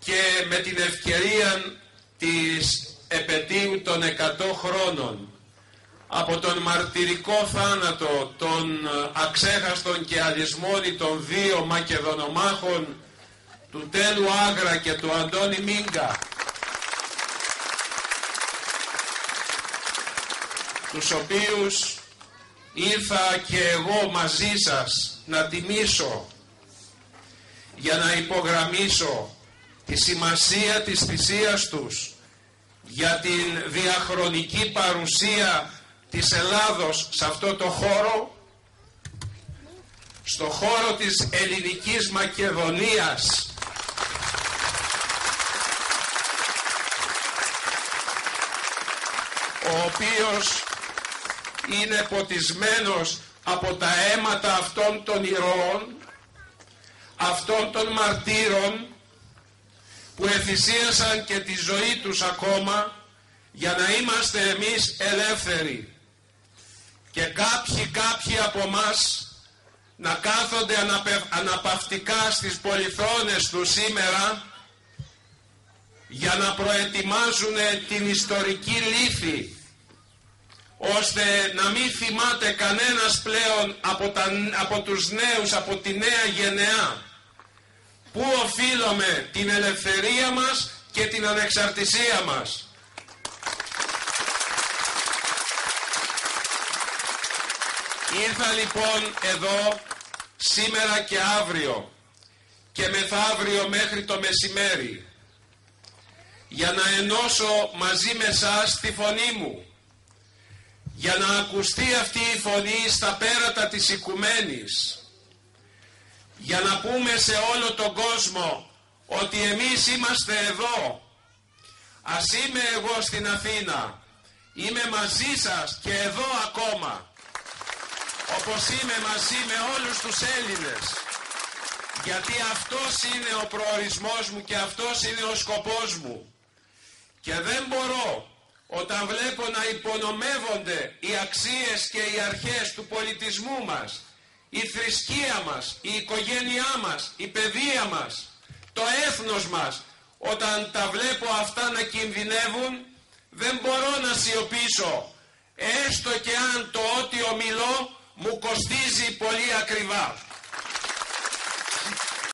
και με την ευκαιρία της επετείου των 100 χρόνων από τον μαρτυρικό θάνατο των αξέχαστων και αλυσμόνητων 2 Μακεδονομάχων, του Τέλου Άγρα και του Αντώνη Μίγκα, τους οποίους ήρθα και εγώ μαζί σας να τιμήσω, για να υπογραμμίσω τη σημασία της θυσίας τους για την διαχρονική παρουσία της Ελλάδος σε αυτό το χώρο, στο χώρο της ελληνικής Μακεδονίας, ο οποίος είναι ποτισμένος από τα αίματα αυτών των ηρώων, αυτών των μαρτύρων που εθυσίασαν και τη ζωή τους ακόμα για να είμαστε εμείς ελεύθεροι. Και κάποιοι από μας να κάθονται αναπαυτικά στις πολυθρόνες του σήμερα για να προετοιμάζουν την ιστορική λύθη, ώστε να μην θυμάται κανένας πλέον από τους νέους, από τη νέα γενεά, πού οφείλουμε την ελευθερία μας και την ανεξαρτησία μας. Ήρθα λοιπόν εδώ σήμερα και αύριο και μεθαύριο μέχρι το μεσημέρι για να ενώσω μαζί με σας τη φωνή μου, για να ακουστεί αυτή η φωνή στα πέρατα της οικουμένης, για να πούμε σε όλο τον κόσμο ότι εμείς είμαστε εδώ. Ας είμαι εγώ στην Αθήνα, είμαι μαζί σας και εδώ ακόμα, όπως είμαι μαζί με όλους τους Έλληνες, γιατί αυτός είναι ο προορισμός μου και αυτός είναι ο σκοπός μου. Και δεν μπορώ, όταν βλέπω να υπονομεύονται οι αξίες και οι αρχές του πολιτισμού μας, η θρησκεία μας, η οικογένειά μας, η παιδεία μας, το έθνος μας, όταν τα βλέπω αυτά να κινδυνεύουν, δεν μπορώ να σιωπήσω, έστω και αν το ότι ομιλώ μου κοστίζει πολύ ακριβά.